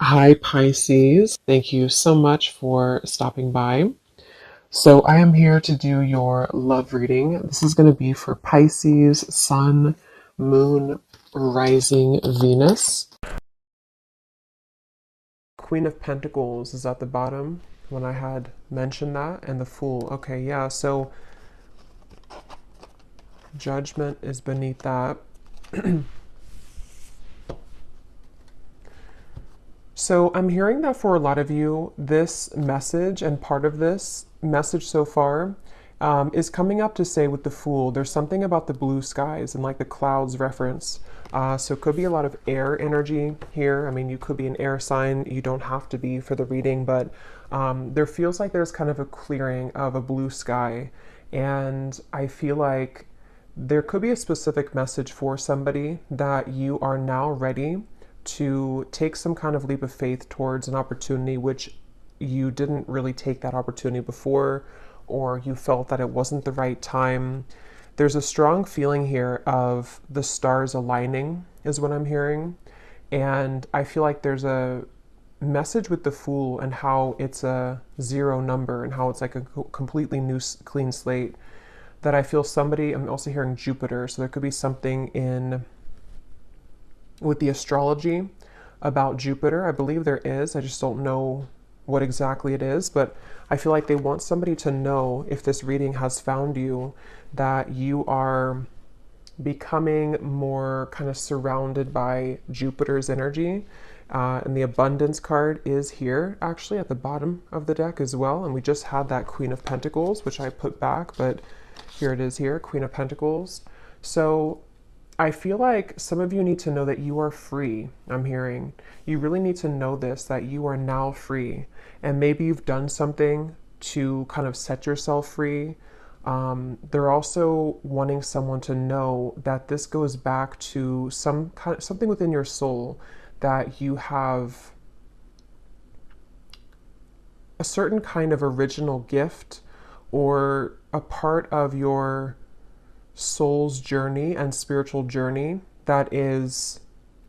Hi, Pisces. Thank you so much for stopping by. So, I am here to do your love reading. This is going to be for Pisces, Sun, Moon, Rising, Venus. Queen of Pentacles is at the bottom when I had mentioned that, and the Fool. Okay, yeah, so Judgment is beneath that. So I'm hearing that for a lot of you, this message and part of this message so far is coming up to say with the Fool, there's something about the blue skies and like the clouds reference. So it could be a lot of air energy here. I mean, you could be an air sign. You don't have to be for the reading, but there feels like there's kind of a clearing of a blue sky. And I feel like there could be a specific message for somebody that you are now ready to take some kind of leap of faith towards an opportunity which you didn't really take that opportunity before, or you felt that it wasn't the right time. There's a strong feeling here of the stars aligning, is what I'm hearing. And I feel like there's a message with the Fool and how it's a zero number and how it's like a completely new clean slate that I feel somebody, I'm also hearing Jupiter, so there could be something in with the astrology about Jupiter. I believe there is. I just don't know what exactly it is, but I feel like they want somebody to know, if this reading has found you, that you are becoming more kind of surrounded by Jupiter's energy. And the abundance card is here actually at the bottom of the deck as well. And we just had that Queen of Pentacles, which I put back, but here it is here, Queen of Pentacles. So I feel like some of you need to know that you are free. I'm hearing. You really need to know this, that you are now free. And maybe you've done something to kind of set yourself free. They're also wanting someone to know that this goes back to something within your soul, that you have a certain kind of original gift or a part of your soul's journey and spiritual journey that is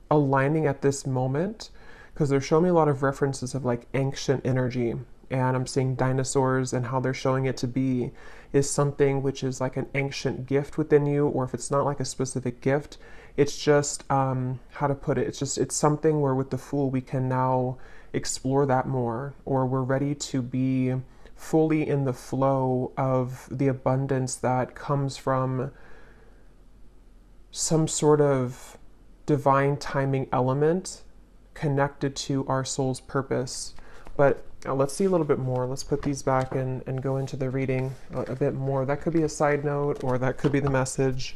aligning at this moment, because they're showing me a lot of references of like ancient energy, and I'm seeing dinosaurs, and how they're showing it to be is something which is like an ancient gift within you, or if it's not like a specific gift, it's just how to put it, it's something where with the Fool we can now explore that more, or we're ready to be fully in the flow of the abundance that comes from some sort of divine timing element connected to our soul's purpose. But let's see a little bit more. Let's put these back and go into the reading a bit more. That could be a side note, or that could be the message.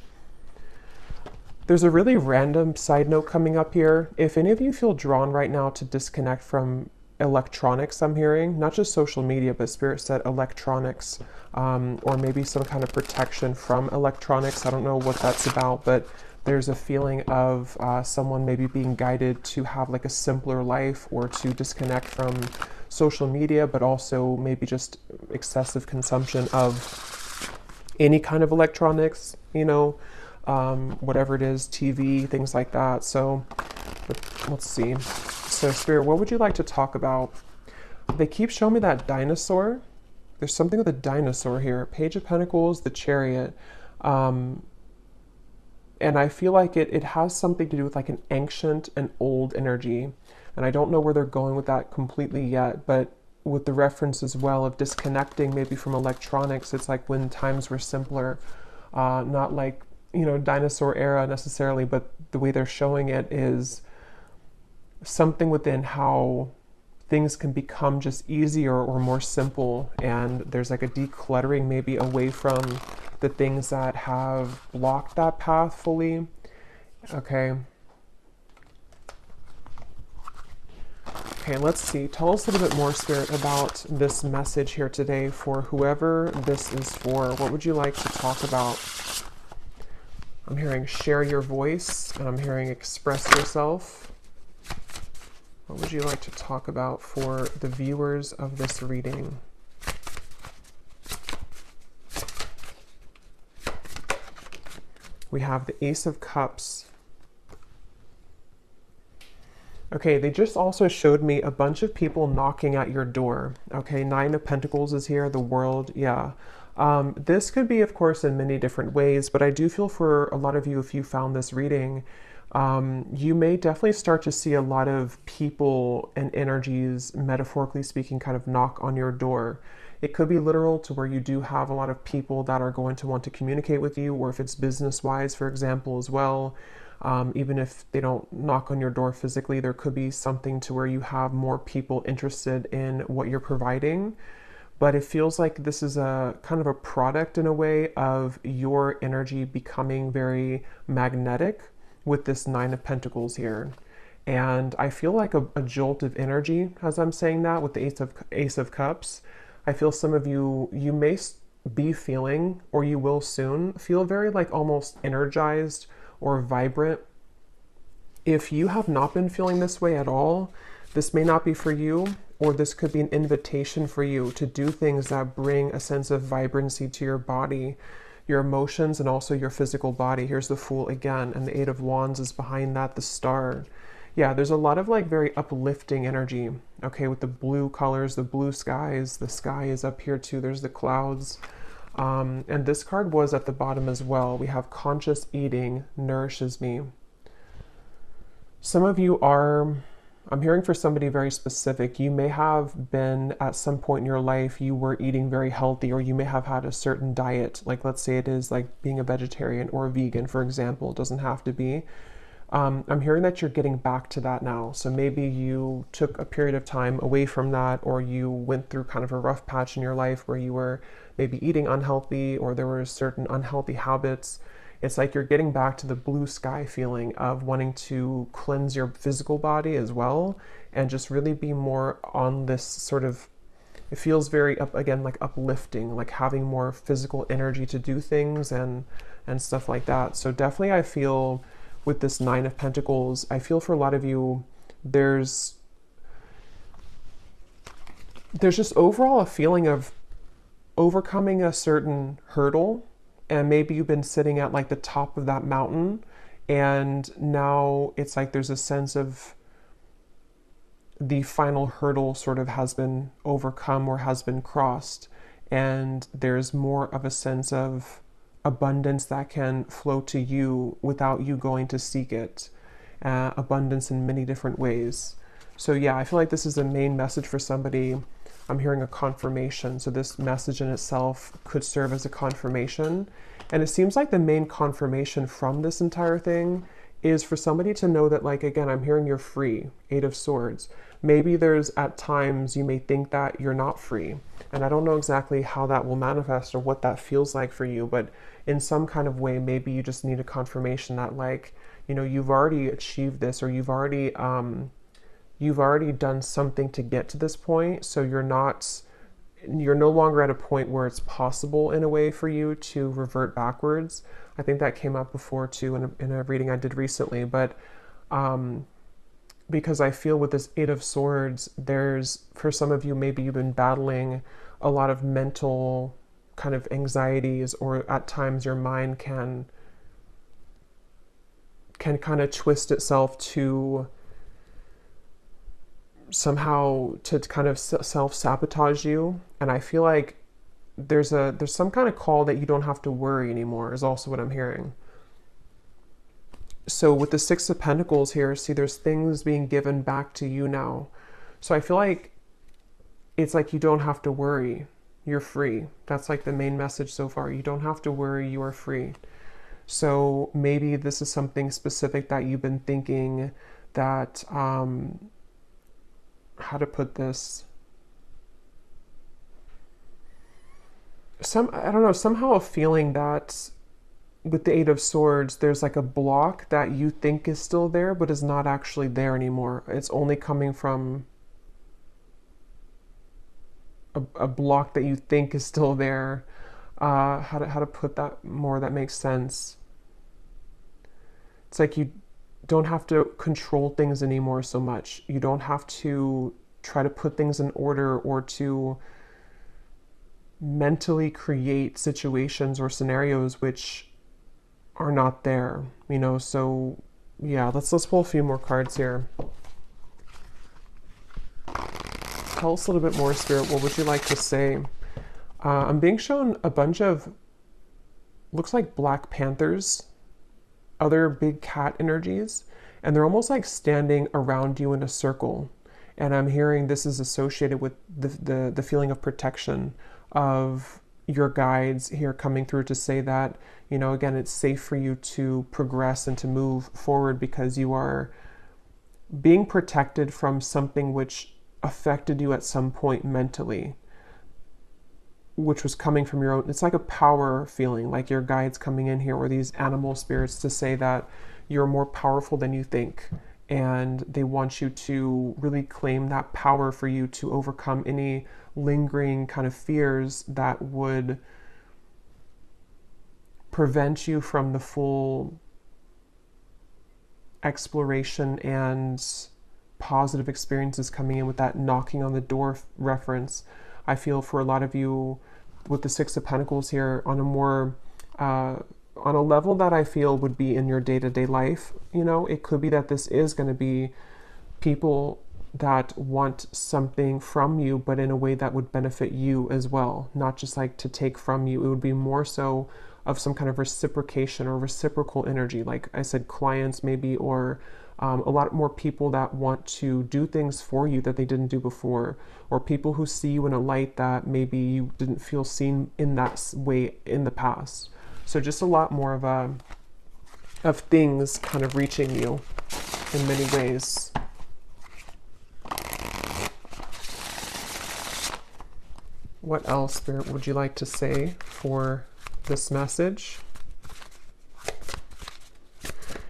There's a really random side note coming up here. If any of you feel drawn right now to disconnect from electronics, I'm hearing, not just social media, but Spirit said electronics, or maybe some kind of protection from electronics. I don't know what that's about, but there's a feeling of someone maybe being guided to have like a simpler life, or to disconnect from social media, but also maybe just excessive consumption of any kind of electronics, whatever it is, TV, things like that. So let's see. So Spirit, what would you like to talk about? They keep showing me that dinosaur. There's something with a dinosaur here. Page of Pentacles, the Chariot. And I feel like it has something to do with like an ancient and old energy. And I don't know where they're going with that completely yet, but with the reference as well of disconnecting maybe from electronics, it's like when times were simpler, not like, dinosaur era necessarily, but the way they're showing it is something within how things can become just easier or more simple, and there's like a decluttering maybe away from the things that have blocked that path fully. Okay, let's see. Tell us a little bit more, Spirit, about this message here today for whoever this is for. What would you like to talk about? I'm hearing share your voice, and I'm hearing express yourself. What would you like to talk about for the viewers of this reading? We have the Ace of Cups. Okay, they just also showed me a bunch of people knocking at your door. Okay, Nine of Pentacles is here, the World, yeah. This could be, of course, in many different ways, but I do feel for a lot of you, if you found this reading, you may definitely start to see a lot of people and energies, metaphorically speaking, kind of knock on your door. It could be literal to where you do have a lot of people that are going to want to communicate with you, or if it's business wise, for example, as well. Even if they don't knock on your door physically, there could be something to where you have more people interested in what you're providing. But it feels like this is a kind of a product in a way of your energy becoming very magnetic with this Nine of Pentacles here. And I feel like a jolt of energy as I'm saying that with the Ace of Cups. I feel some of you, you may be feeling, or you will soon feel very like almost energized or vibrant. If you have not been feeling this way at all, this may not be for you, or this could be an invitation for you to do things that bring a sense of vibrancy to your body, your emotions, and also your physical body. Here's the Fool again, and the Eight of Wands is behind that, the Star. Yeah, there's a lot of like very uplifting energy, okay, with the blue colors, the blue skies, the sky is up here too, there's the clouds. And this card was at the bottom as well. We have conscious eating nourishes me. Some of you are, I'm hearing for somebody very specific, you may have been at some point in your life, you were eating very healthy, or you may have had a certain diet. Like let's say it is like being a vegetarian or a vegan, for example. It doesn't have to be. I'm hearing that you're getting back to that now. So maybe you took a period of time away from that, or you went through kind of a rough patch in your life where you were maybe eating unhealthy, or there were certain unhealthy habits. It's like you're getting back to the blue sky feeling of wanting to cleanse your physical body as well, and just really be more on this sort of, it feels very up again, like uplifting, like having more physical energy to do things and stuff like that. So definitely I feel with this Nine of Pentacles, I feel for a lot of you, there's just overall a feeling of overcoming a certain hurdle, and maybe you've been sitting at like the top of that mountain, and now it's like there's a sense of the final hurdle sort of has been overcome or has been crossed, and there's more of a sense of abundance that can flow to you without you going to seek it. Abundance in many different ways. So yeah, I feel like this is the main message for somebody. I'm hearing a confirmation. So this message in itself could serve as a confirmation. And it seems like the main confirmation from this entire thing is for somebody to know that, like, again, I'm hearing you're free, Eight of Swords. Maybe there's at times you may think that you're not free. And I don't know exactly how that will manifest or what that feels like for you, but in some kind of way, maybe you just need a confirmation that, like, you know, you've already achieved this, or you've already done something to get to this point. So you're no longer at a point where it's possible in a way for you to revert backwards. I think that came up before too in a reading I did recently, but because I feel with this Eight of Swords, there's, for some of you, maybe you've been battling a lot of mental kind of anxieties, or at times your mind can kind of twist itself to somehow to kind of self-sabotage you. And I feel like there's some kind of call that you don't have to worry anymore is also what I'm hearing. So with the Six of Pentacles here, see, there's things being given back to you now. So I feel like it's like you don't have to worry. You're free. That's like the main message so far. You don't have to worry. You are free. So maybe this is something specific that you've been thinking that, how to put this? I don't know, somehow a feeling that with the Eight of Swords, there's like a block that you think is still there, but is not actually there anymore. It's only coming from a block that you think is still there. How to put that more that makes sense? It's like you don't have to control things anymore so much. You don't have to try to put things in order or to mentally create situations or scenarios which are not there, you know. So yeah, let's pull a few more cards here. tell us a little bit more, Spirit. What would you like to say? I'm being shown a bunch of, looks like Black Panthers, other big cat energies, and they're almost like standing around you in a circle. And I'm hearing this is associated with the feeling of protection of your guides here coming through to say that, again, it's safe for you to progress and to move forward because you are being protected from something which affected you at some point mentally, which was coming from your own. It's like a power feeling, like your guides coming in here, or these animal spirits, to say that you're more powerful than you think. And they want you to really claim that power for you to overcome any lingering kind of fears that would prevent you from the full exploration and positive experiences coming in with that knocking on the door reference. I feel for a lot of you with the Six of Pentacles here on a more on a level that I feel would be in your day-to-day life. It could be that this is going to be people that want something from you, but in a way that would benefit you as well, not just like to take from you. It would be more so of some kind of reciprocation or reciprocal energy, like I said, clients maybe, or a lot more people that want to do things for you that they didn't do before, or people who see you in a light that maybe you didn't feel seen in that way in the past. So just a lot more of things kind of reaching you in many ways. What else, Spirit, would you like to say for this message?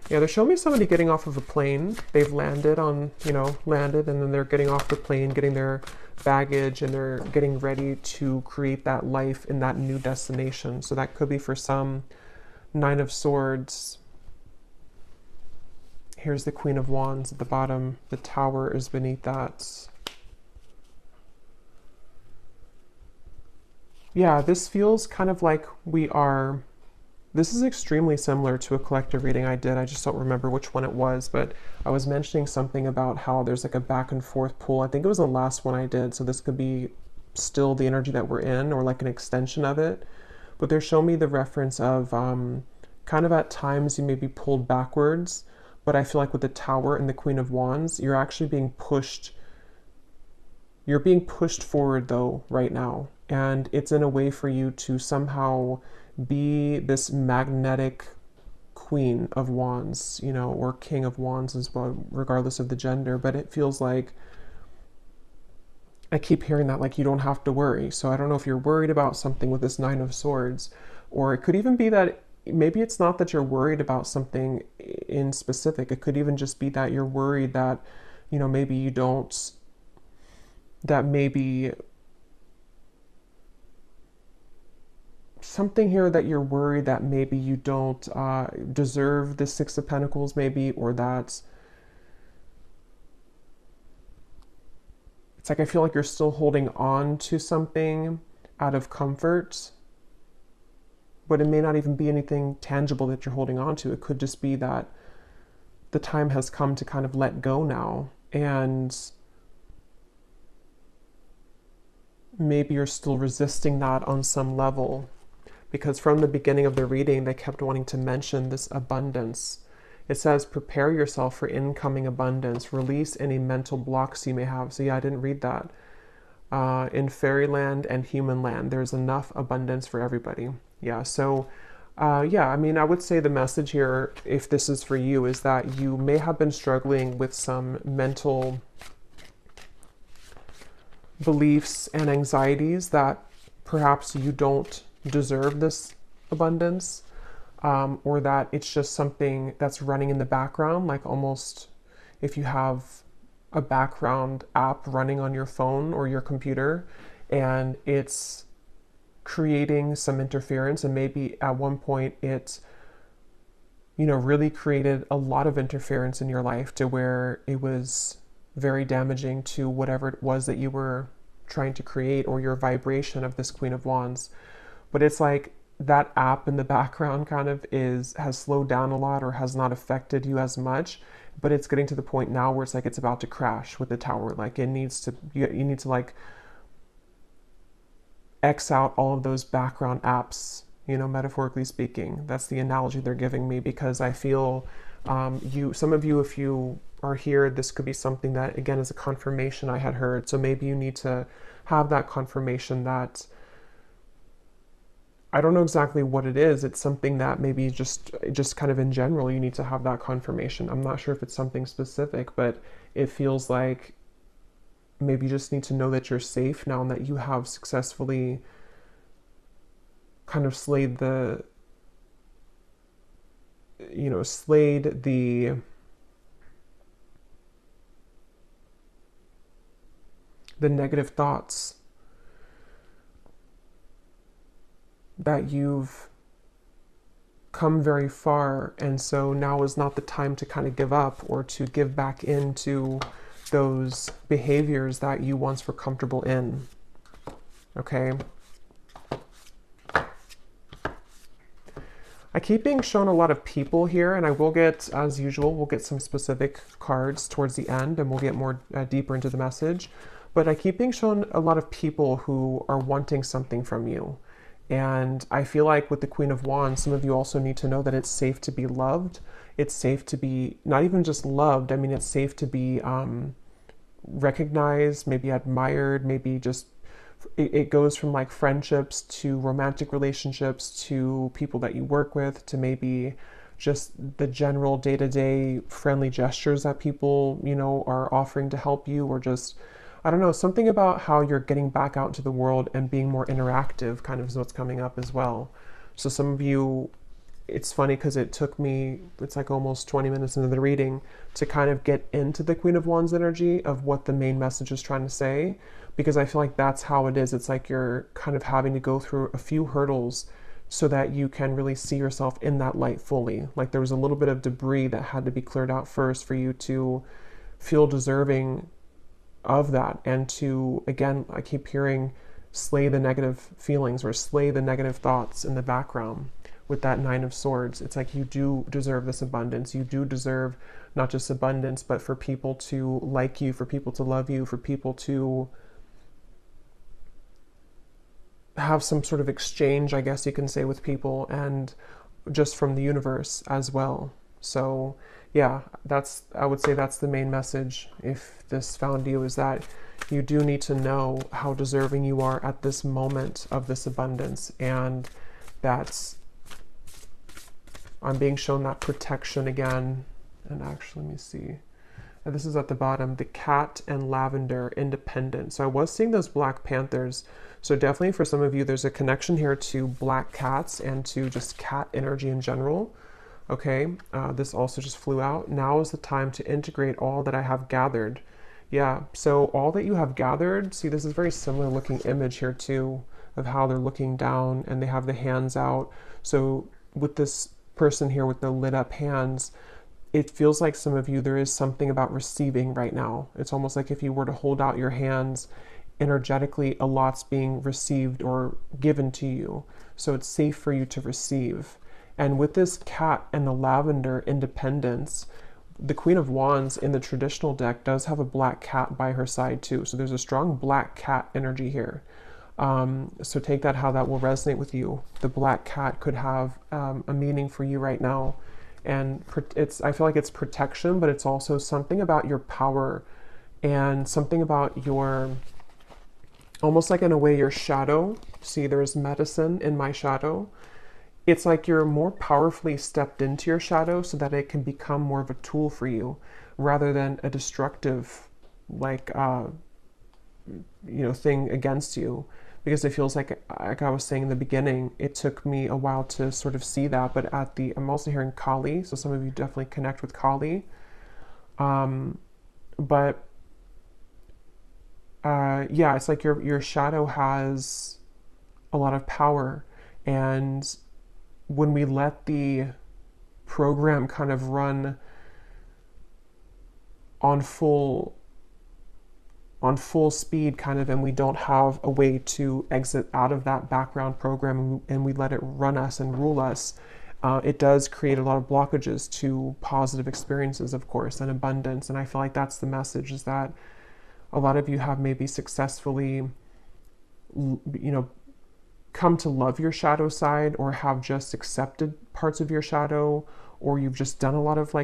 Yeah, they're showing me somebody getting off of a plane. They've landed and then they're getting off the plane, getting their baggage, and they're getting ready to create that life in that new destination. So that could be for some Nine of Swords. Here's the Queen of Wands at the bottom. The Tower is beneath that. Yeah, this feels kind of like this is extremely similar to a collective reading I did. I just don't remember which one it was, but I was mentioning something about how there's like a back and forth pull. I think it was the last one I did, so this could be still the energy that we're in, or like an extension of it. But they're showing me the reference of kind of at times you may be pulled backwards, but I feel like with the Tower and the Queen of Wands, you're actually being pushed. You're being pushed forward though right now. And it's in a way for you to somehow be this magnetic Queen of Wands, or King of Wands as well, regardless of the gender. But it feels like, I keep hearing that, like, you don't have to worry. So I don't know if you're worried about something with this Nine of Swords, or it could even be that maybe it's not that you're worried about something in specific. It could even just be that you're worried that, maybe you don't, that maybe something here that you're worried that maybe you don't deserve the Six of Pentacles, maybe, or that it's like I feel like you're still holding on to something out of comfort, but it may not even be anything tangible that you're holding on to. It could just be that the time has come to kind of let go now, and maybe you're still resisting that on some level. Because from the beginning of the reading, they kept wanting to mention this abundance. It says, prepare yourself for incoming abundance. Release any mental blocks you may have. So yeah, I didn't read that. In fairyland and human land, there's enough abundance for everybody. Yeah, so yeah, I mean, I would say the message here, if this is for you, is that you may have been struggling with some mental beliefs and anxieties that perhaps you don't deserve this abundance, or that it's just something that's running in the background, like almost if you have a background app running on your phone or your computer and it's creating some interference, and maybe at one point it really created a lot of interference in your life to where it was very damaging to whatever it was that you were trying to create, or your vibration of this Queen of Wands. But it's like that app in the background kind of has slowed down a lot, or has not affected you as much. but it's getting to the point now where it's like it's about to crash with the tower. Like it needs to, you need to like X out all of those background apps, you know, metaphorically speaking. That's the analogy they're giving me, because I feel some of you, if you are here, this could be something that, again, is a confirmation I had heard. So maybe you need to have that confirmation that, I don't know exactly what it is. It's something that maybe just kind of in general, you need to have that confirmation. I'm not sure if it's something specific, but it feels like maybe you just need to know that you're safe now and that you have successfully kind of slayed the negative thoughts, that you've come very far, and so now is not the time to kind of give up or to give back into those behaviors that you once were comfortable in. Okay? I keep being shown a lot of people here, and I will get, as usual, we'll get some specific cards towards the end, and we'll get more deeper into the message. But I keep being shown a lot of people who are wanting something from you. And I feel like with the Queen of Wands, some of you also need to know that it's safe to be loved. It's safe to be not even just loved. I mean, it's safe to be recognized, maybe admired, maybe just, it goes from like friendships to romantic relationships to people that you work with to maybe just the general day-to-day friendly gestures that people, you know, are offering to help you, or just, I don't know, something about how you're getting back out into the world and being more interactive kind of is what's coming up as well. So some of you, it's funny because it took me, it's like almost 20 minutes into the reading to kind of get into the Queen of Wands energy of what the main message is trying to say, because I feel like that's how it is. It's like you're kind of having to go through a few hurdles so that you can really see yourself in that light fully. Like there was a little bit of debris that had to be cleared out first for you to feel deserving of that, and to, again, I keep hearing, slay the negative feelings or slay the negative thoughts in the background with that Nine of Swords. It's like you do deserve this abundance. You do deserve not just abundance, but for people to like you, for people to love you, for people to have some sort of exchange, I guess you can say, with people, and just from the universe as well. So yeah, I would say that's the main message, if this found you, is that you do need to know how deserving you are at this moment of this abundance. And that's, I'm being shown that protection again. And actually, let me see. And this is at the bottom, the cat and lavender, independent. So I was seeing those Black Panthers. So definitely for some of you, there's a connection here to black cats and to just cat energy in general. Okay, this also just flew out. Now is the time to integrate all that I have gathered. Yeah, so all that you have gathered, see, this is very similar looking image here too, of how they're looking down and they have the hands out. So with this person here with the lit up hands, it feels like some of you, there is something about receiving right now. It's almost like if you were to hold out your hands, energetically, a lot's being received or given to you. So it's safe for you to receive. And with this cat and the lavender, independence, the Queen of Wands in the traditional deck does have a black cat by her side too. So there's a strong black cat energy here. So take that how that will resonate with you. The black cat could have a meaning for you right now. And I feel like it's protection, but it's also something about your power and something about your, almost like in a way, your shadow. See, there's medicine in my shadow. It's like you're more powerfully stepped into your shadow so that it can become more of a tool for you rather than a destructive, like, thing against you. Because it feels like I was saying in the beginning, it took me a while to sort of see that. But I'm also hearing Kali, so some of you definitely connect with Kali. Yeah, it's like your shadow has a lot of power, and when we let the program kind of run on full speed kind of, and we don't have a way to exit out of that background program, and we let it run us and rule us, It does create a lot of blockages to positive experiences, of course, and abundance. And I feel like that's the message, is that a lot of you have maybe successfully, come to love your shadow side, or have just accepted parts of your shadow, or you've just done a lot of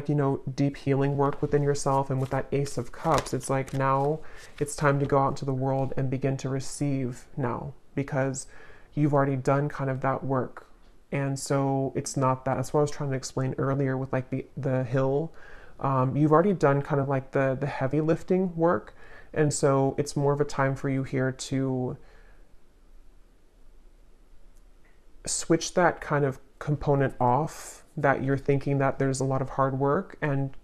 deep healing work within yourself. And with that Ace of Cups, it's like now it's time to go out into the world and begin to receive now, because you've already done kind of that work. And so it's not that, that's what I was trying to explain earlier with like the hill. You've already done kind of like the heavy lifting work. And so it's more of a time for you here to switch that kind of component off, that you're thinking that there's a lot of hard work, and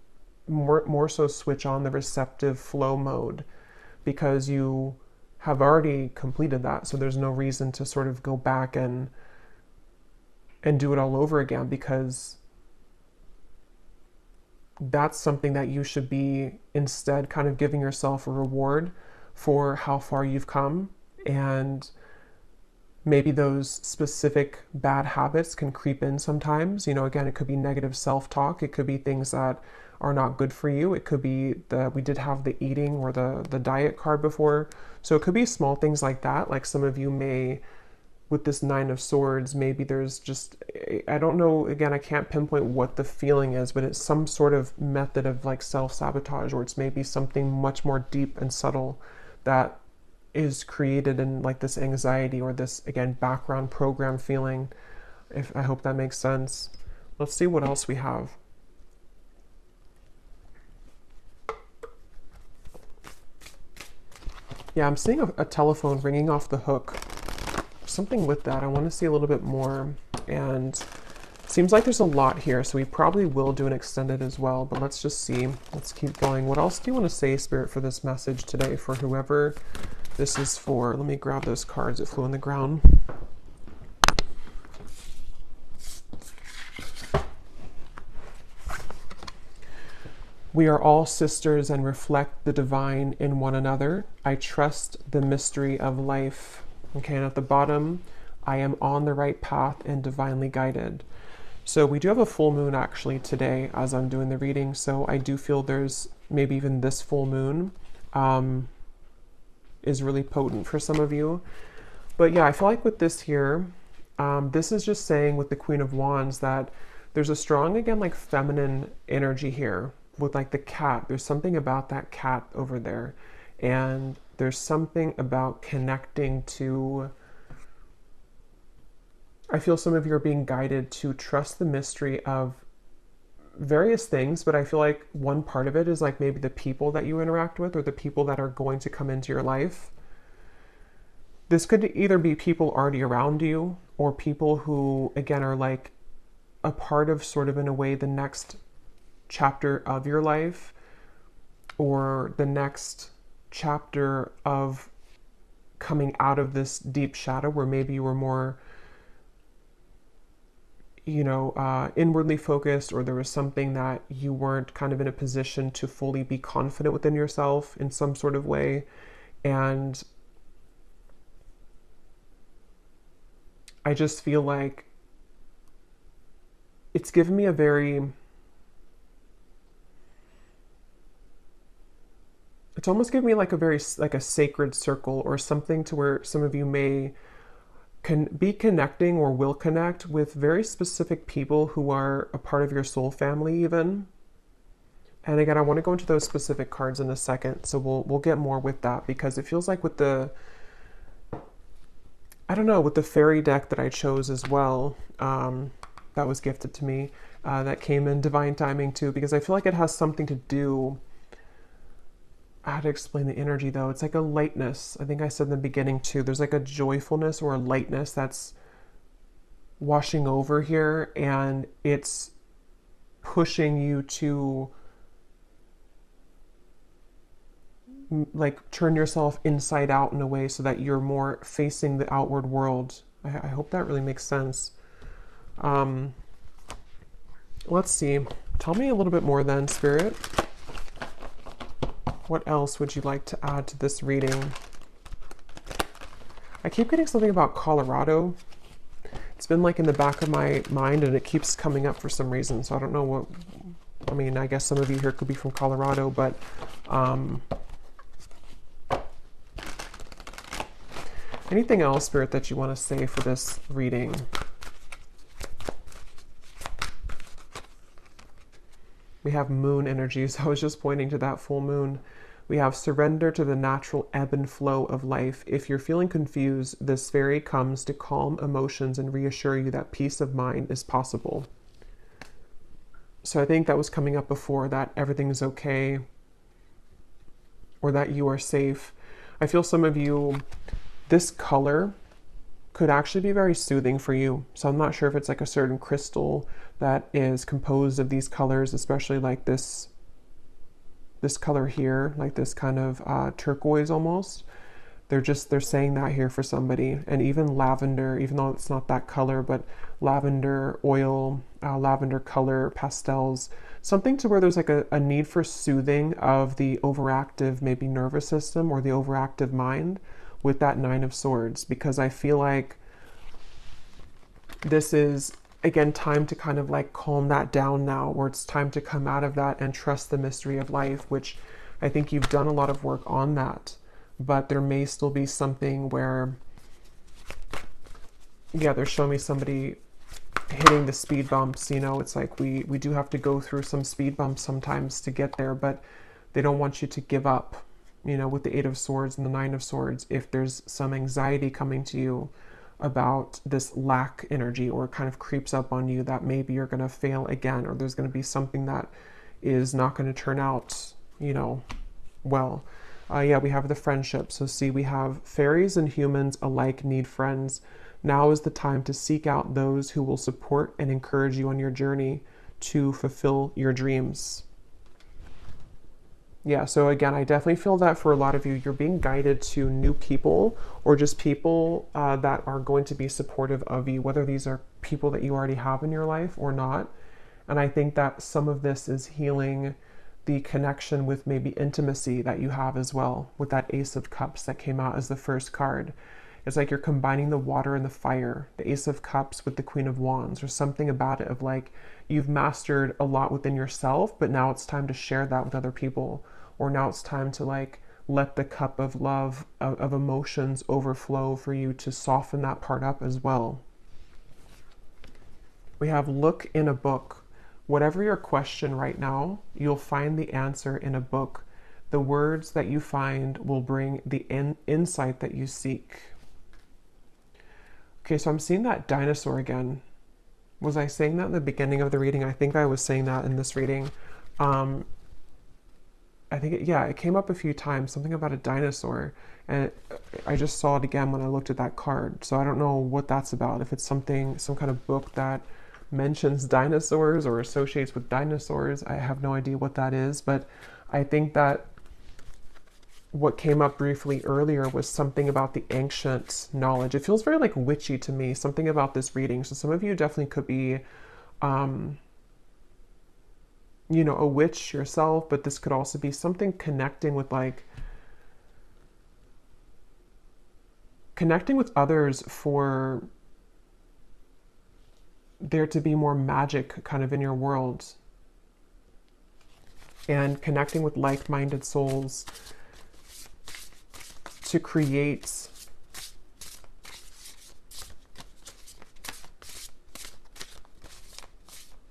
more so switch on the receptive flow mode, because you have already completed that. So there's no reason to sort of go back and do it all over again, because that's something that you should be instead kind of giving yourself a reward for how far you've come. And maybe those specific bad habits can creep in sometimes. Again, it could be negative self-talk. It could be things that are not good for you. It could be we did have the eating or the diet card before. So it could be small things like that. Like some of you may, with this Nine of Swords, maybe there's just, I don't know, again, I can't pinpoint what the feeling is, but it's some sort of method of like self-sabotage, or it's maybe something much more deep and subtle that is created in like this anxiety, or this, again, background program feeling. I hope that makes sense. Let's see what else we have. Yeah, I'm seeing a telephone ringing off the hook. Something with that. I want to see a little bit more. And seems like there's a lot here, so we probably will do an extended as well, but let's just see. Let's keep going. What else do you want to say, Spirit, for this message today, for whoever this is for? Let me grab those cards that flew on the ground. We are all sisters and reflect the divine in one another. I trust the mystery of life. Okay, and at the bottom, I am on the right path and divinely guided. So we do have a full moon actually today as I'm doing the reading. So I do feel there's maybe even this full moon is really potent for some of you. But yeah, I feel like with this here, this is just saying with the Queen of Wands that there's a strong, again, like feminine energy here with like the cat. There's something about that cat over there. And there's something about connecting to, I feel some of you are being guided to trust the mystery of various things, but I feel like one part of it is like maybe the people that you interact with, or the people that are going to come into your life. This could either be people already around you, or people who, again, are like a part of sort of, in a way, the next chapter of your life, or the next chapter of coming out of this deep shadow where maybe you were more, inwardly focused, or there was something that you weren't kind of in a position to fully be confident within yourself in some sort of way. And I just feel like it's given me a very, it's almost given me like a very, like a sacred circle, or something to where some of you may can be connecting or will connect with very specific people who are a part of your soul family even. And again, I want to go into those specific cards in a second, so we'll get more with that, because it feels like with the, I don't know, with the fairy deck that I chose as well, that was gifted to me, that came in divine timing too, because I feel like it has something to do, how to explain the energy though. It's like a lightness. I think I said in the beginning too, there's like a joyfulness or a lightness that's washing over here, and it's pushing you to like turn yourself inside out in a way, so that you're more facing the outward world. I hope that really makes sense. Let's see. Tell me a little bit more then, Spirit. What else would you like to add to this reading? I keep getting something about Colorado. It's been like in the back of my mind and it keeps coming up for some reason. So I don't know what, I mean, I guess some of you here could be from Colorado, but anything else, Spirit, that you want to say for this reading? We have moon energies. I was just pointing to that full moon. We have surrender to the natural ebb and flow of life. If you're feeling confused, this fairy comes to calm emotions and reassure you that peace of mind is possible. So I think that was coming up before, that everything is okay or that you are safe. I feel some of you, this color could actually be very soothing for you. So I'm not sure if it's like a certain crystal that is composed of these colors, especially like this color here, like this kind of turquoise almost. They're saying that here for somebody. And even lavender, even though it's not that color, but lavender oil, lavender color, pastels, something to where there's like a need for soothing of the overactive, maybe nervous system or the overactive mind with that Nine of Swords, because I feel like this is, again, time to kind of like calm that down now, where it's time to come out of that and trust the mystery of life, which I think you've done a lot of work on that. But there may still be something where, yeah, they're showing me somebody hitting the speed bumps. You know, it's like we do have to go through some speed bumps sometimes to get there, but they don't want you to give up, you know, with the Eight of Swords and the Nine of Swords. If there's some anxiety coming to you about this lack energy, or it kind of creeps up on you that maybe you're going to fail again, or there's going to be something that is not going to turn out, you know, well. Yeah, we have the friendship. So see, we have fairies and humans alike need friends. Now is the time to seek out those who will support and encourage you on your journey to fulfill your dreams. Yeah, so again, I definitely feel that for a lot of you, you're being guided to new people, or just people that are going to be supportive of you, whether these are people that you already have in your life or not. And I think that some of this is healing the connection with maybe intimacy that you have as well, with that Ace of Cups that came out as the first card. It's like you're combining the water and the fire, the Ace of Cups with the Queen of Wands, or something about it of like, you've mastered a lot within yourself, but now it's time to share that with other people. Or now it's time to like let the cup of love, of emotions overflow for you to soften that part up as well. We have look in a book. Whatever your question right now, you'll find the answer in a book. The words that you find will bring the insight that you seek. Okay, so I'm seeing that dinosaur again. Was I saying that in the beginning of the reading? I think I was saying that in this reading. I think, it came up a few times, something about a dinosaur. And I just saw it again when I looked at that card. So I don't know what that's about. If it's some kind of book that mentions dinosaurs or associates with dinosaurs, I have no idea what that is. But I think that what came up briefly earlier was something about the ancient knowledge. It feels very like witchy to me, something about this reading. So some of you definitely could be you know, a witch yourself, but this could also be something connecting with others for there to be more magic kind of in your world, and connecting with like-minded souls to create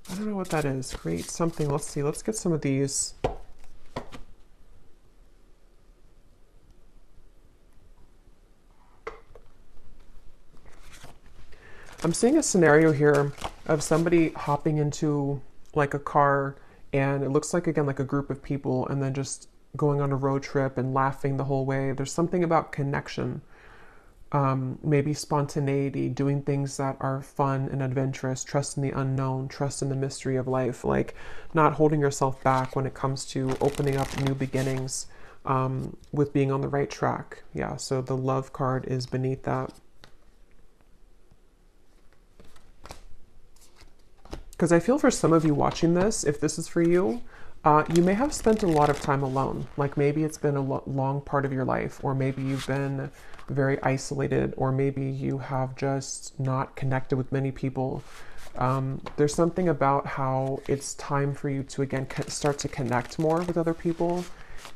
I don't know what that is. Create something. Let's see. Let's get some of these. I'm seeing a scenario here of somebody hopping into like a car, and it looks like, again, like a group of people, and then just going on a road trip and laughing the whole way. There's something about connection. Maybe spontaneity, doing things that are fun and adventurous, trust in the unknown, trust in the mystery of life, like not holding yourself back when it comes to opening up new beginnings, with being on the right track. Yeah, so the love card is beneath that. Because I feel for some of you watching this, if this is for you, You may have spent a lot of time alone. Like maybe it's been a long part of your life, or maybe you've been very isolated, or maybe you have just not connected with many people. There's something about how it's time for you to again start to connect more with other people,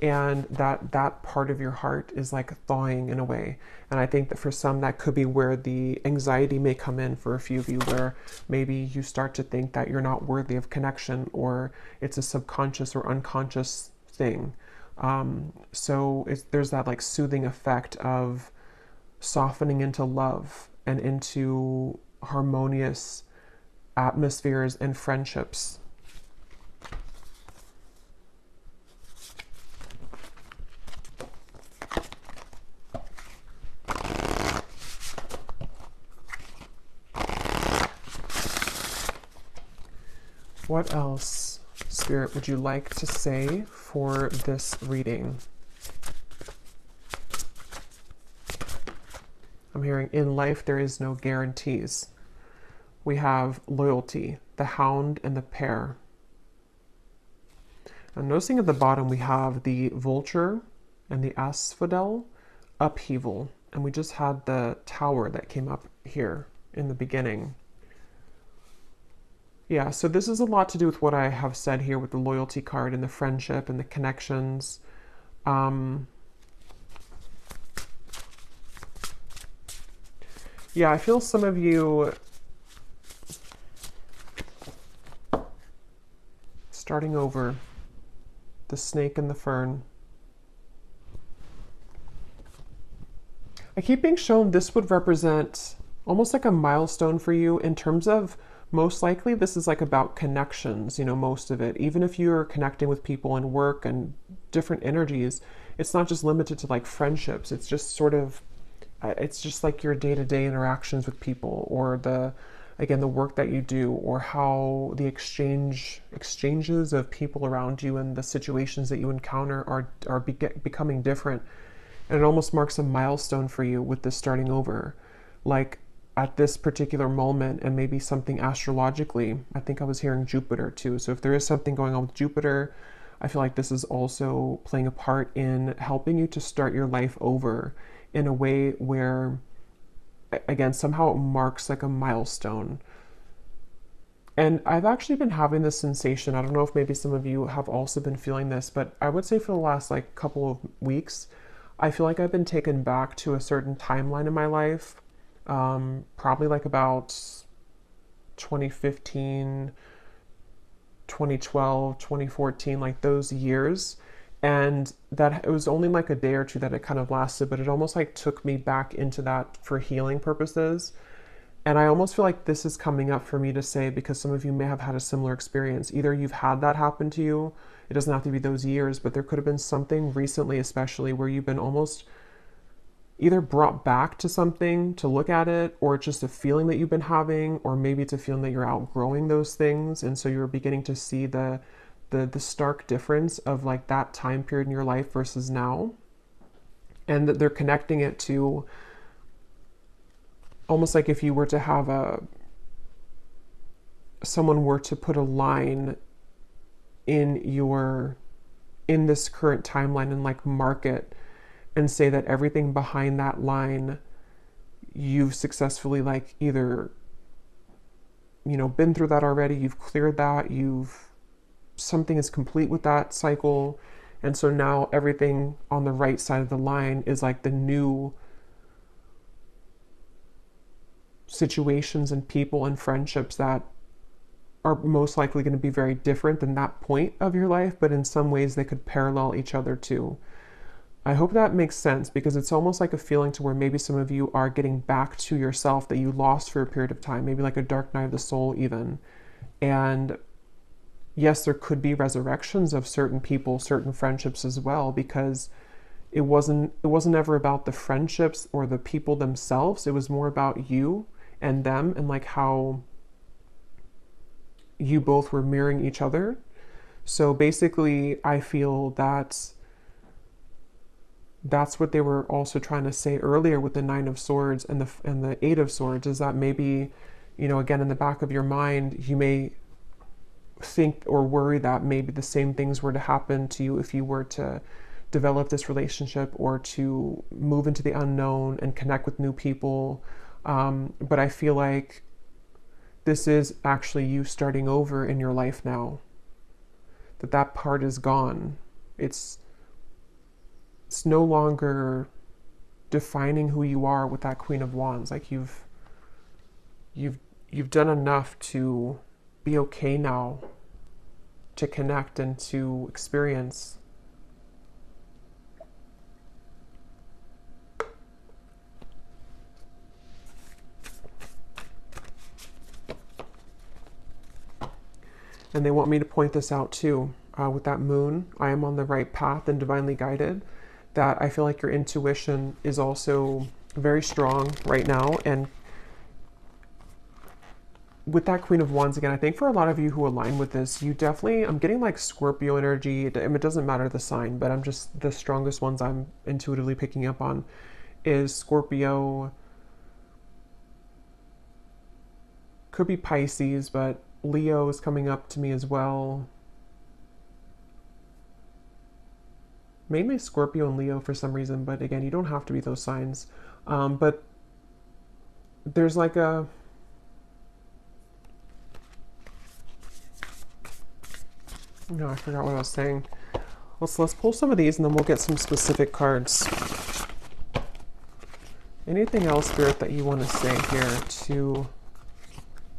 and that part of your heart is like thawing in a way. And I think that for some that could be where the anxiety may come in for a few of you, where maybe you start to think that you're not worthy of connection, or it's a subconscious or unconscious thing. There's that like soothing effect of softening into love and into harmonious atmospheres and friendships. What else, Spirit, would you like to say for this reading? I'm hearing in life there is no guarantees. We have loyalty, the hound and the pair. I'm noticing at the bottom we have the vulture and the asphodel, upheaval. And we just had the tower that came up here in the beginning. Yeah, so this is a lot to do with what I have said here with the loyalty card and the friendship and the connections. Yeah, I feel some of you starting over, the snake and the fern. I keep being shown this would represent almost like a milestone for you in terms of most likely this is like about connections, most of it. Even if you're connecting with people in work and different energies, it's not just limited to like friendships. It's just sort of, it's just like your day-to-day interactions with people, or the work that you do, or how the exchanges of people around you and the situations that you encounter are becoming different. And it almost marks a milestone for you with this starting over. Like, at this particular moment, and maybe something astrologically, I think I was hearing Jupiter too. So if there is something going on with Jupiter, I feel like this is also playing a part in helping you to start your life over in a way where, again, somehow it marks like a milestone. And I've actually been having this sensation. I don't know if maybe some of you have also been feeling this, but I would say for the last like couple of weeks, I feel like I've been taken back to a certain timeline in my life. Probably like about 2015, 2012, 2014, like those years. And that it was only like a day or two that it kind of lasted, but it almost like took me back into that for healing purposes. And I almost feel like this is coming up for me to say, because some of you may have had a similar experience. Either you've had that happen to you, it doesn't have to be those years, but there could have been something recently, especially where you've been almost either brought back to something to look at it, or it's just a feeling that you've been having, or maybe it's a feeling that you're outgrowing those things. And so you're beginning to see the stark difference of like that time period in your life versus now. And that they're connecting it to almost like if you were to have someone were to put a line in this current timeline and like mark it and say that everything behind that line you've successfully like either been through that already, you've cleared that, something is complete with that cycle, and so now everything on the right side of the line is like the new situations and people and friendships that are most likely going to be very different than that point of your life, but in some ways they could parallel each other too. I hope that makes sense, because it's almost like a feeling to where maybe some of you are getting back to yourself that you lost for a period of time, maybe like a dark night of the soul even. And yes, there could be resurrections of certain people, certain friendships as well, because it wasn't ever about the friendships or the people themselves. It was more about you and them, and like how you both were mirroring each other. So basically, I feel that's what they were also trying to say earlier with the Nine of Swords and the Eight of Swords, is that maybe, again, in the back of your mind, you may think or worry that maybe the same things were to happen to you if you were to develop this relationship or to move into the unknown and connect with new people. But I feel like this is actually you starting over in your life now. That part is gone. It's no longer defining who you are with that Queen of Wands. Like you've done enough to be okay now to connect and to experience. And they want me to point this out too. With that moon, I am on the right path and divinely guided. That I feel like your intuition is also very strong right now. And with that Queen of Wands, again, I think for a lot of you who align with this, you definitely, I'm getting like Scorpio energy. It doesn't matter the sign, but I'm just, the strongest ones I'm intuitively picking up on is Scorpio, could be Pisces, but Leo is coming up to me as well. Mainly Scorpio and Leo for some reason, but again, you don't have to be those signs. But there's like a... No, I forgot what I was saying. Let's pull some of these and then we'll get some specific cards. Anything else, Spirit, that you want to say here to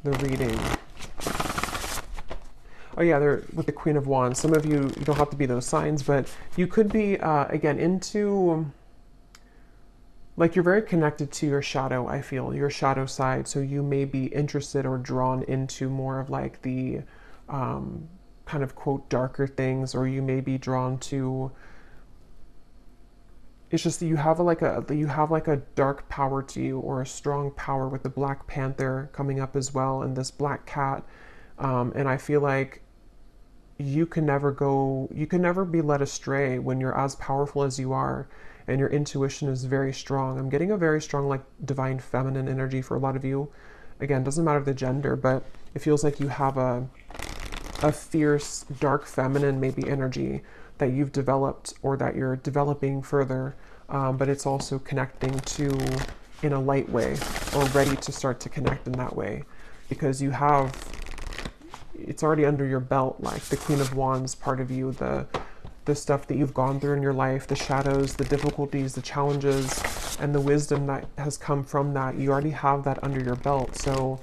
the reading? Oh yeah, they're with the Queen of Wands. Some of you, you don't have to be those signs, but you could be, again, into, like you're very connected to your shadow, I feel, your shadow side. So you may be interested or drawn into more of like the kind of quote darker things, or you may be drawn to, it's just that you have like a dark power to you, or a strong power with the Black Panther coming up as well, and this black cat. And I feel like you can never be led astray when you're as powerful as you are and your intuition is very strong. I'm getting a very strong like divine feminine energy for a lot of you. Again, doesn't matter the gender, but it feels like you have a fierce, dark feminine maybe energy that you've developed or that you're developing further, but it's also connecting to in a light way, or ready to start to connect in that way, because you have, it's already under your belt, like the Queen of Wands part of you, the stuff that you've gone through in your life, the shadows, the difficulties, the challenges, and the wisdom that has come from that. You already have that under your belt. So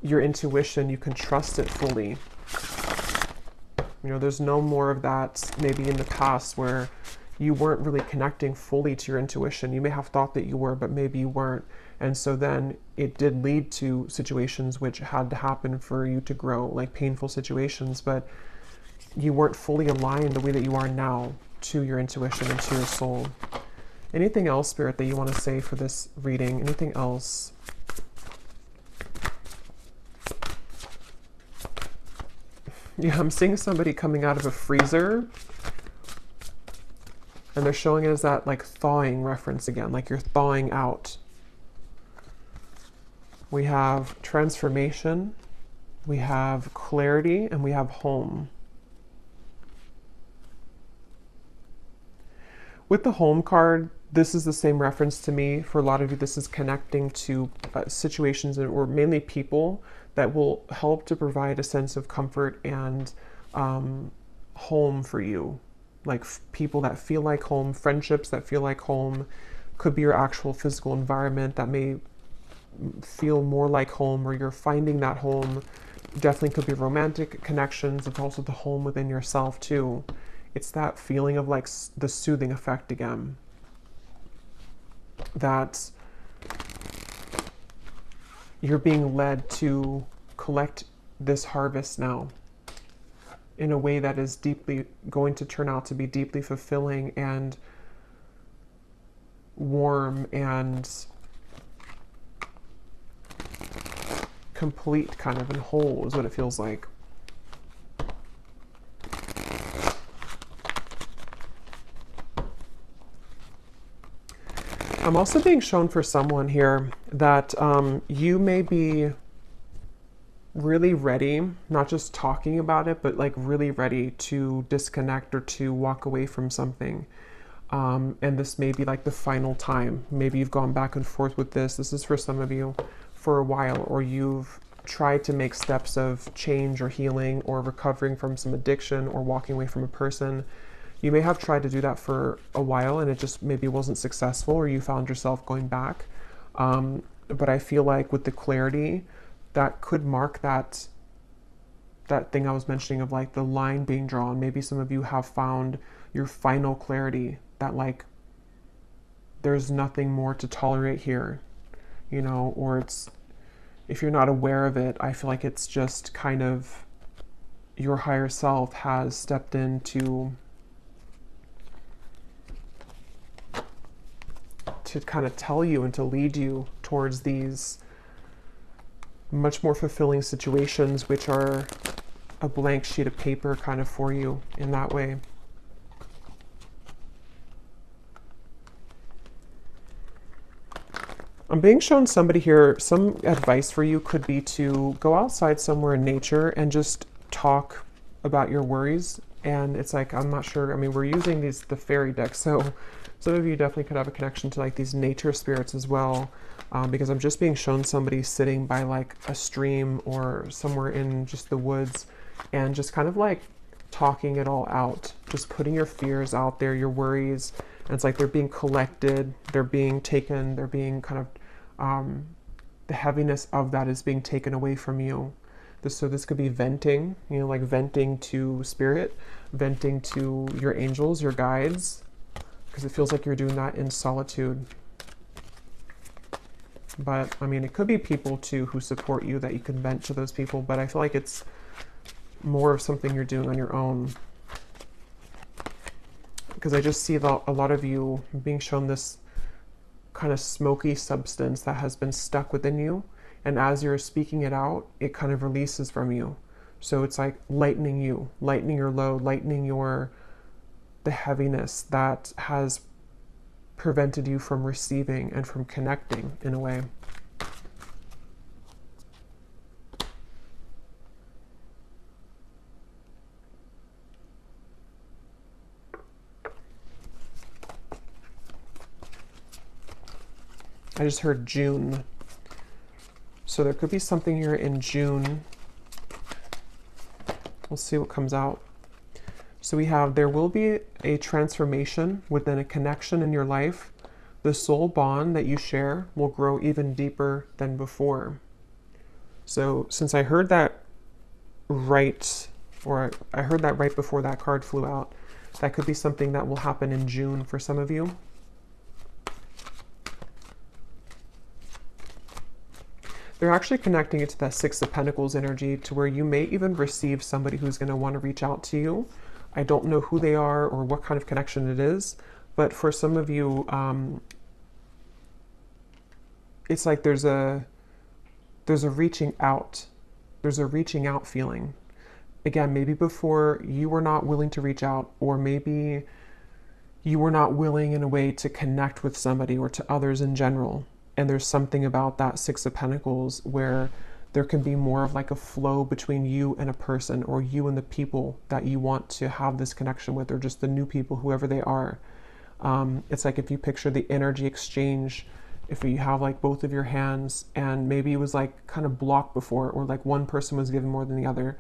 your intuition, you can trust it fully. You know, there's no more of that maybe in the past where you weren't really connecting fully to your intuition. You may have thought that you were, but maybe you weren't. And so then it did lead to situations which had to happen for you to grow, like painful situations, but you weren't fully aligned the way that you are now to your intuition and to your soul. Anything else, Spirit, that you want to say for this reading? Anything else? Yeah, I'm seeing somebody coming out of a freezer, and they're showing it as that like thawing reference again, like you're thawing out. We have transformation, we have clarity, and we have home. With the home card, this is the same reference to me. For a lot of you, this is connecting to situations or mainly people that will help to provide a sense of comfort and home for you. Like people that feel like home, friendships that feel like home, could be your actual physical environment that may feel more like home, or you're finding that home. Definitely could be romantic connections. It's also the home within yourself too. It's that feeling of like the soothing effect again. That you're being led to collect this harvest now in a way that is deeply going to turn out to be deeply fulfilling and warm and complete, kind of, and whole is what it feels like. I'm also being shown for someone here that you may be really ready, not just talking about it, but like really ready to disconnect or to walk away from something. And this may be like the final time. Maybe you've gone back and forth with this. This is for some of you for a while, or you've tried to make steps of change or healing or recovering from some addiction or walking away from a person. You may have tried to do that for a while and it just maybe wasn't successful, or you found yourself going back. But I feel like with the clarity, that could mark that thing I was mentioning of like the line being drawn. Maybe some of you have found your final clarity that like there's nothing more to tolerate here, you know, or it's, if you're not aware of it, I feel like it's just kind of your higher self has stepped in to kind of tell you and to lead you towards these much more fulfilling situations, which are a blank sheet of paper kind of for you in that way. I'm being shown somebody here, some advice for you could be to go outside somewhere in nature and just talk about your worries. And it's like, I'm not sure, I mean, we're using the fairy deck, so some of you definitely could have a connection to like these nature spirits as well, because I'm just being shown somebody sitting by like a stream or somewhere in just the woods and just kind of like talking it all out, just putting your fears out there, your worries, and it's like they're being collected, they're being taken, they're being kind of, the heaviness of that is being taken away from you. So this could be venting, you know, like venting to spirit, venting to your angels, your guides, because it feels like you're doing that in solitude. But I mean, it could be people too who support you that you can vent to those people, but I feel like it's more of something you're doing on your own. Because I just see a lot of you being shown this kind of smoky substance that has been stuck within you. And as you're speaking it out, it kind of releases from you. So it's like lightening you, lightening your load, lightening the heaviness that has prevented you from receiving and from connecting in a way. I just heard June. So there could be something here in June. We'll see what comes out. So we have, there will be a transformation within a connection in your life. The soul bond that you share will grow even deeper than before. So since I heard that right, or I heard that right before that card flew out, that could be something that will happen in June for some of you. They're actually connecting it to that Six of Pentacles energy, to where you may even receive somebody who's going to want to reach out to you. I don't know who they are or what kind of connection it is, but for some of you, it's like there's a reaching out. There's a reaching out feeling. Again, maybe before you were not willing to reach out, or maybe you were not willing in a way to connect with somebody or to others in general. And there's something about that Six of Pentacles where there can be more of like a flow between you and a person, or you and the people that you want to have this connection with, or just the new people, whoever they are. It's like if you picture the energy exchange, if you have like both of your hands and maybe it was like kind of blocked before, or like one person was given more than the other,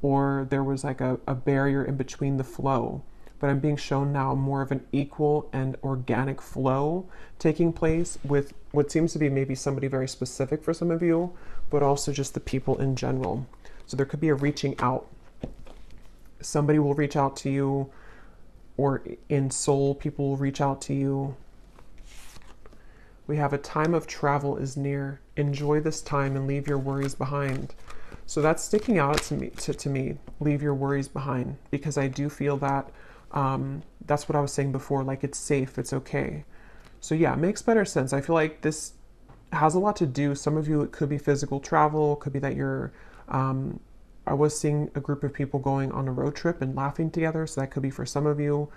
or there was like a barrier in between the flow. But I'm being shown now more of an equal and organic flow taking place with what seems to be maybe somebody very specific for some of you, but also just the people in general. So there could be a reaching out. Somebody will reach out to you, or in soul, people will reach out to you. We have a time of travel is near. Enjoy this time and leave your worries behind. So that's sticking out to me, leave your worries behind, because I do feel that that's what I was saying before, like it's safe, it's okay. So yeah, it makes better sense. I feel like this has a lot to do. Some of you, it could be physical travel, it could be that you're, I was seeing a group of people going on a road trip and laughing together, so that could be for some of you.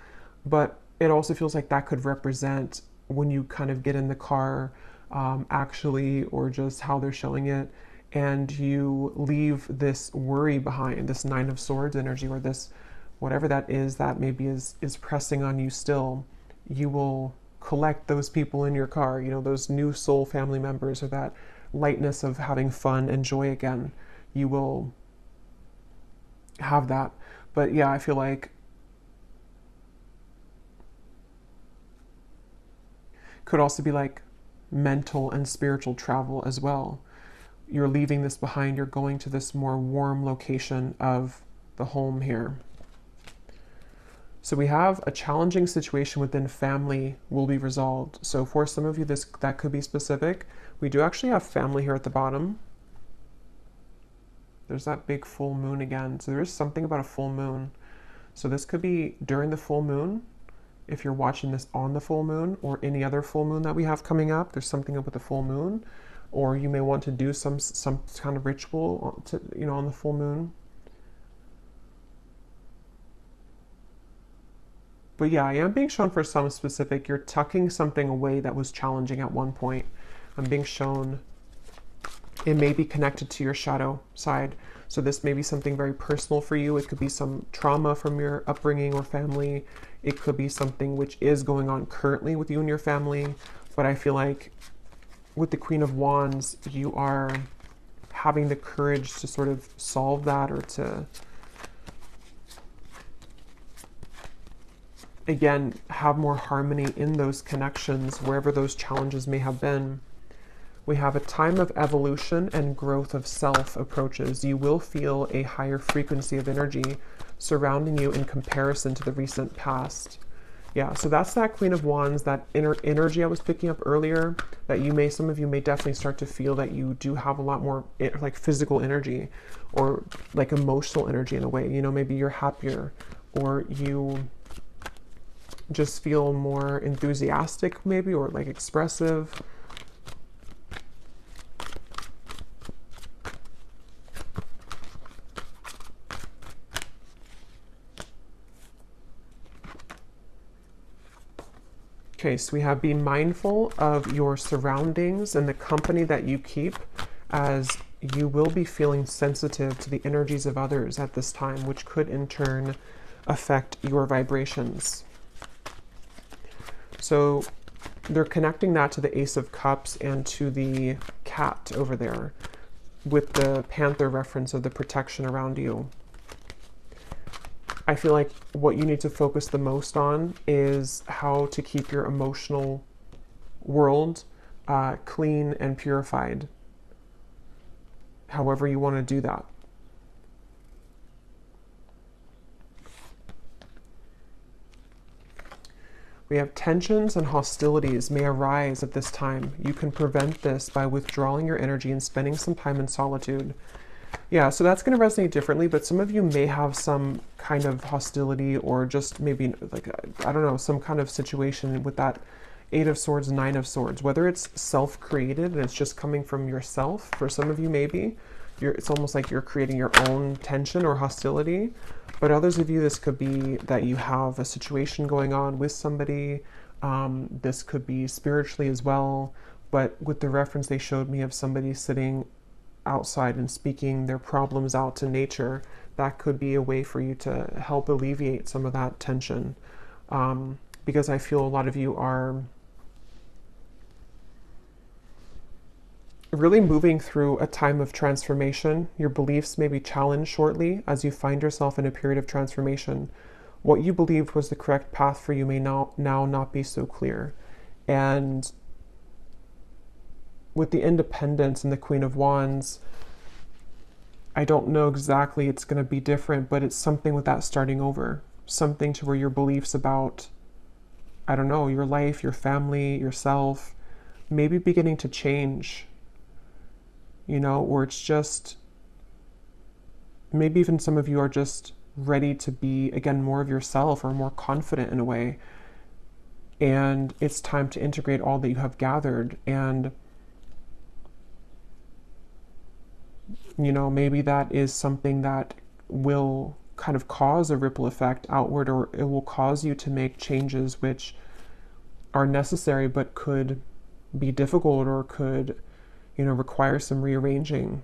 But it also feels like that could represent when you kind of get in the car, actually, or just how they're showing it. and you leave this worry behind, this Nine of Swords energy, or this whatever that is that maybe is pressing on you still, you will collect those people in your car, you know, those new soul family members, or that lightness of having fun and joy again. You will have that. But yeah, I feel like could also be like mental and spiritual travel as well. You're leaving this behind, you're going to this more warm location of the home here. So we have a challenging situation within family will be resolved. So for some of you, that could be specific. We do actually have family here at the bottom. There's that big full moon again. So there is something about a full moon. So this could be during the full moon. If you're watching this on the full moon, or any other full moon that we have coming up, there's something up with the full moon. Or you may want to do some kind of ritual to, you know, on the full moon. But yeah, I am being shown for some specific, you're tucking something away that was challenging at one point. I'm being shown it may be connected to your shadow side. So this may be something very personal for you. It could be some trauma from your upbringing or family. It could be something which is going on currently with you and your family. But I feel like with the Queen of Wands, you are having the courage to sort of solve that, or to, again, have more harmony in those connections, wherever those challenges may have been. We have a time of evolution and growth of self approaches. You will feel a higher frequency of energy surrounding you in comparison to the recent past. Yeah, so that's that Queen of Wands, that inner energy I was picking up earlier, that some of you may definitely start to feel that you do have a lot more like physical energy, or like emotional energy in a way. You know, maybe you're happier, or you just feel more enthusiastic maybe, or like expressive. Okay, so we have be mindful of your surroundings and the company that you keep, as you will be feeling sensitive to the energies of others at this time, which could in turn affect your vibrations. So they're connecting that to the Ace of Cups and to the cat over there, with the panther reference of the protection around you. I feel like what you need to focus the most on is how to keep your emotional world clean and purified, however you want to do that. We have tensions and hostilities may arise at this time. You can prevent this by withdrawing your energy and spending some time in solitude. Yeah, so that's going to resonate differently, but some of you may have some kind of hostility, or just maybe like, I don't know, some kind of situation with that Eight of Swords, Nine of Swords, whether it's self-created and it's just coming from yourself. For some of you, maybe it's almost like you're creating your own tension or hostility. But others of you, this could be that you have a situation going on with somebody. This could be spiritually as well. But with the reference they showed me of somebody sitting outside and speaking their problems out to nature, that could be a way for you to help alleviate some of that tension. Because I feel a lot of you are really moving through a time of transformation. Your beliefs may be challenged shortly as you find yourself in a period of transformation. What you believed was the correct path for you may now not be so clear. And with the Independence and the Queen of Wands, I don't know exactly, it's going to be different, but it's something with that starting over. Something to where your beliefs about, I don't know, your life, your family, yourself, maybe beginning to change. You know, or it's just, maybe even some of you are just ready to be, again, more of yourself, or more confident in a way. And it's time to integrate all that you have gathered. And, you know, maybe that is something that will kind of cause a ripple effect outward, or it will cause you to make changes which are necessary but could be difficult, or could, you know, require some rearranging.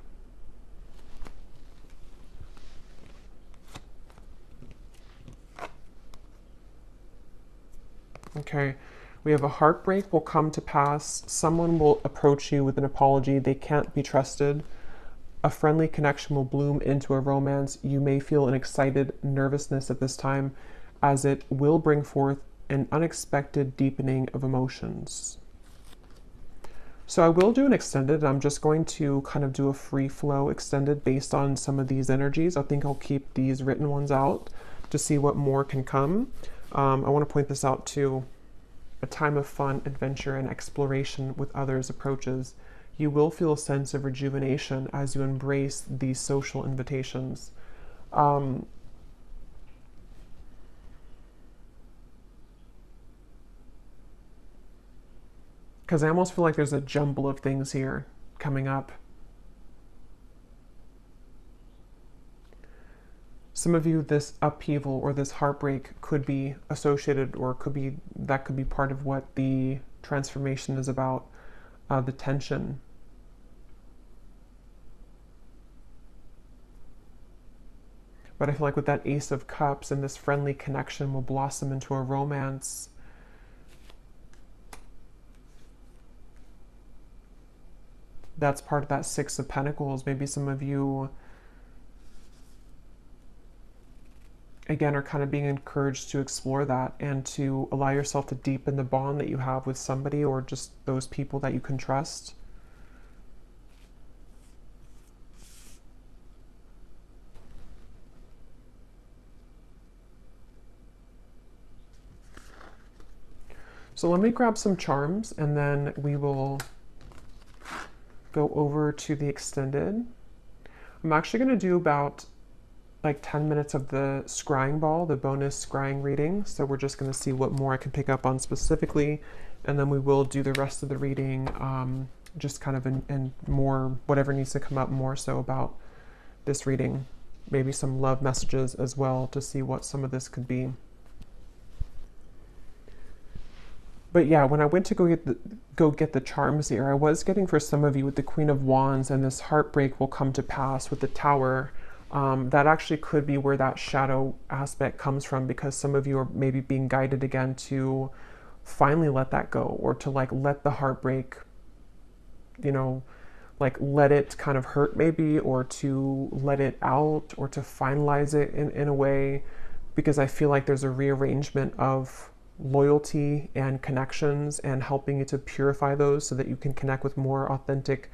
Okay. We have a heartbreak will come to pass. Someone will approach you with an apology. They can't be trusted. A friendly connection will bloom into a romance. You may feel an excited nervousness at this time, as it will bring forth an unexpected deepening of emotions. So I will do an extended. I'm just going to kind of do a free flow extended based on some of these energies. I think I'll keep these written ones out to see what more can come. I want to point this out too. A time of fun, adventure, and exploration with others approaches. You will feel a sense of rejuvenation as you embrace these social invitations. Because I almost feel like there's a jumble of things here coming up. Some of you, this upheaval or this heartbreak could be associated, or could be part of what the transformation is about, the tension. But I feel like with that Ace of Cups and this friendly connection will blossom into a romance. That's part of that Six of Pentacles. Maybe some of you, again, are kind of being encouraged to explore that and to allow yourself to deepen the bond that you have with somebody, or just those people that you can trust. So let me grab some charms and then we will go over to the extended. I'm actually going to do about like 10 minutes of the scrying ball, the bonus scrying reading. So we're just going to see what more I can pick up on specifically. And then we will do the rest of the reading, just kind of in more, whatever needs to come up more so about this reading. Maybe some love messages as well to see what some of this could be. But yeah, when I went to go get the charms here, I was getting for some of you with the Queen of Wands and this heartbreak will come to pass with the Tower. That actually could be where that shadow aspect comes from, because some of you are maybe being guided again to finally let that go, or to like let the heartbreak, you know, like let it kind of hurt maybe, or to let it out, or to finalize it in a way, because I feel like there's a rearrangement of loyalty and connections and helping you to purify those so that you can connect with more authentic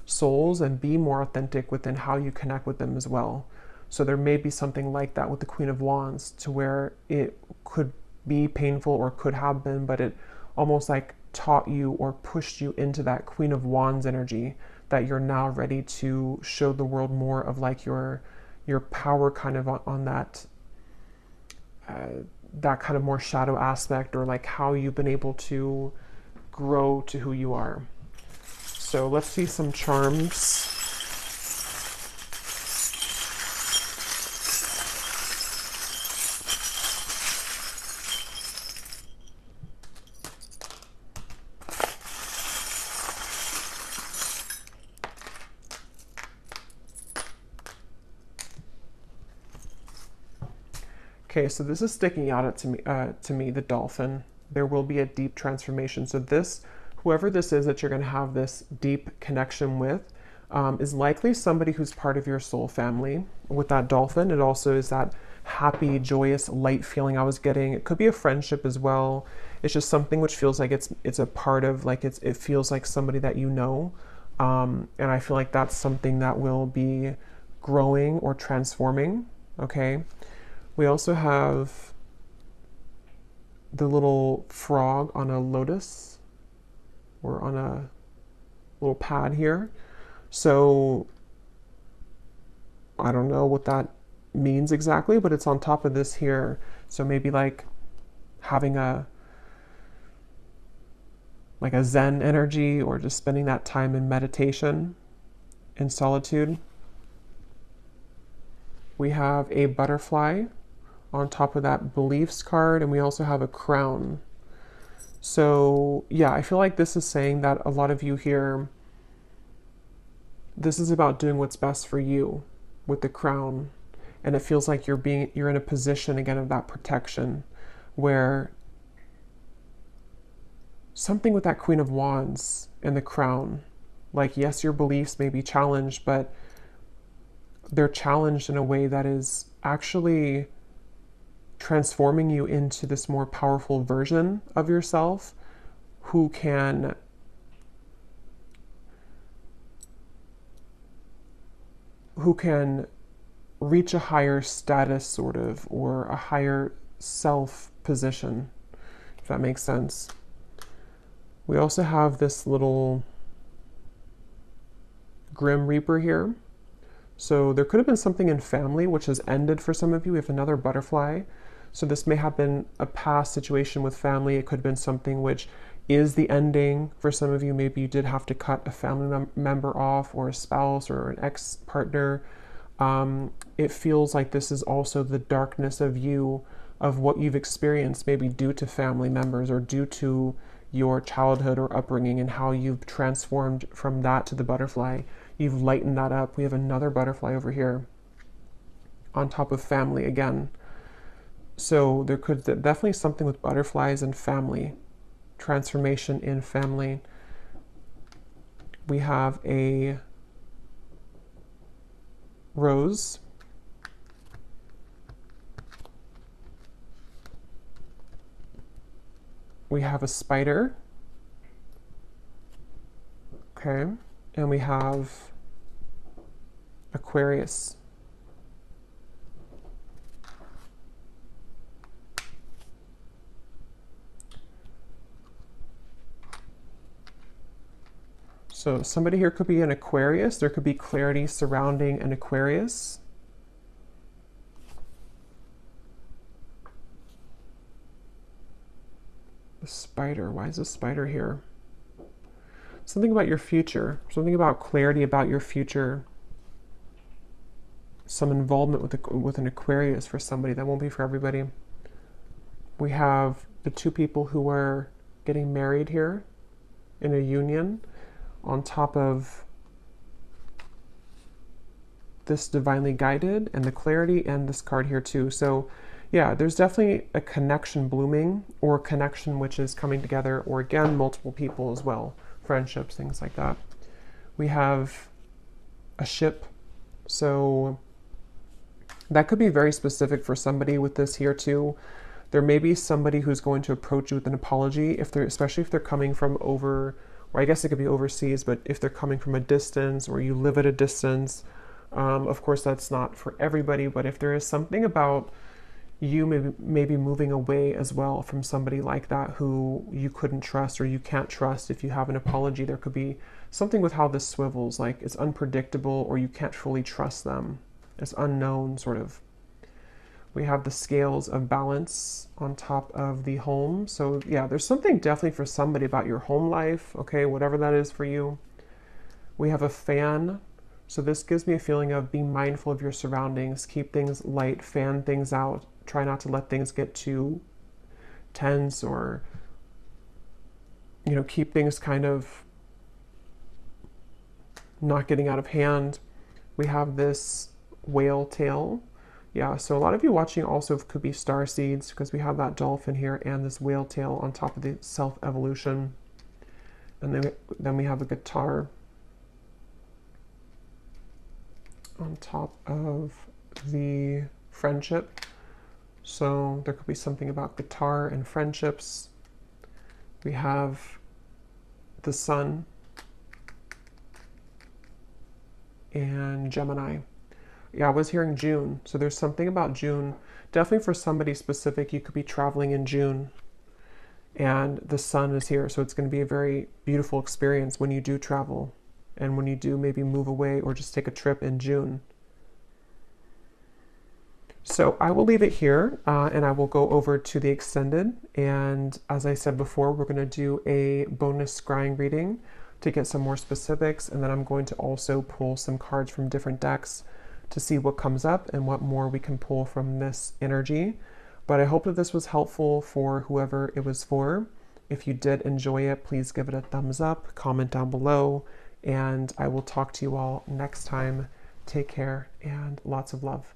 souls and be more authentic within how you connect with them as well. So there may be something like that with the Queen of Wands, to where it could be painful or could have been, but it almost like taught you or pushed you into that Queen of Wands energy, that you're now ready to show the world more of like your power kind of on that that kind of more shadow aspect, or like how you've been able to grow to who you are. So let's see some charms. Okay, so this is sticking out to me, the dolphin. There will be a deep transformation. So this, whoever this is that you're going to have this deep connection with, is likely somebody who's part of your soul family. With that dolphin, it also is that happy, joyous, light feeling I was getting. It could be a friendship as well. It's just something which feels like it's a part of, like it feels like somebody that you know. And I feel like that's something that will be growing or transforming, okay? We also have the little frog on a lotus, or on a little pad here. So I don't know what that means exactly, but it's on top of this here. So maybe like having a Zen energy, or just spending that time in meditation, in solitude. We have a butterfly on top of that beliefs card, and we also have a crown. So yeah, I feel like this is saying that a lot of you here, this is about doing what's best for you with the crown. And it feels like you're in a position again of that protection, where something with that Queen of Wands and the crown. Like, yes, your beliefs may be challenged, but they're challenged in a way that is actually transforming you into this more powerful version of yourself who can reach a higher status, sort of, or a higher self position, if that makes sense. We also have this little Grim Reaper here. So there could have been something in family which has ended for some of you. We have another butterfly. So this may have been a past situation with family. It could have been something which is the ending for some of you. Maybe you did have to cut a family member off, or a spouse, or an ex-partner. It feels like this is also the darkness of you, of what you've experienced, maybe due to family members or due to your childhood or upbringing, and how you've transformed from that to the butterfly. You've lightened that up. We have another butterfly over here on top of family again. So there could definitely something with butterflies and family, transformation in family. We have a rose. We have a spider. Okay. And we have Aquarius. So somebody here could be an Aquarius. There could be clarity surrounding an Aquarius. The spider. Why is the spider here? Something about your future. Something about clarity about your future. Some involvement with an Aquarius for somebody. That won't be for everybody. We have the two people who are getting married here in a union, on top of this divinely guided and the clarity, and this card here too. So yeah, there's definitely a connection blooming, or a connection which is coming together, or again, multiple people as well, friendships, things like that. We have a ship. So that could be very specific for somebody with this here too. There may be somebody who's going to approach you with an apology, especially if they're coming from over, or I guess it could be overseas, but if they're coming from a distance, or you live at a distance. Of course, that's not for everybody, but if there is something about you maybe moving away as well from somebody like that who you couldn't trust, or you can't trust, if you have an apology, there could be something with how this swivels, like it's unpredictable, or you can't fully trust them. It's unknown, sort of. We have the scales of balance on top of the home. So yeah, there's something definitely for somebody about your home life, okay, whatever that is for you. We have a fan. So this gives me a feeling of being mindful of your surroundings, keep things light, fan things out, try not to let things get too tense, or, you know, keep things kind of not getting out of hand. We have this whale tail. Yeah, so a lot of you watching also could be star seeds, because we have that dolphin here and this whale tail on top of the self-evolution. And then we have a guitar on top of the friendship. So there could be something about guitar and friendships. We have the sun and Gemini. Yeah, I was hearing June. So there's something about June. Definitely for somebody specific, you could be traveling in June. And the sun is here. So it's going to be a very beautiful experience when you do travel. And when you do maybe move away or just take a trip in June. So I will leave it here, and I will go over to the extended. And as I said before, we're going to do a bonus scrying reading to get some more specifics. And then I'm going to also pull some cards from different decks to see what comes up and what more we can pull from this energy. But I hope that this was helpful for whoever it was for. If you did enjoy it, please give it a thumbs up, comment down below, and I will talk to you all next time. Take care and lots of love.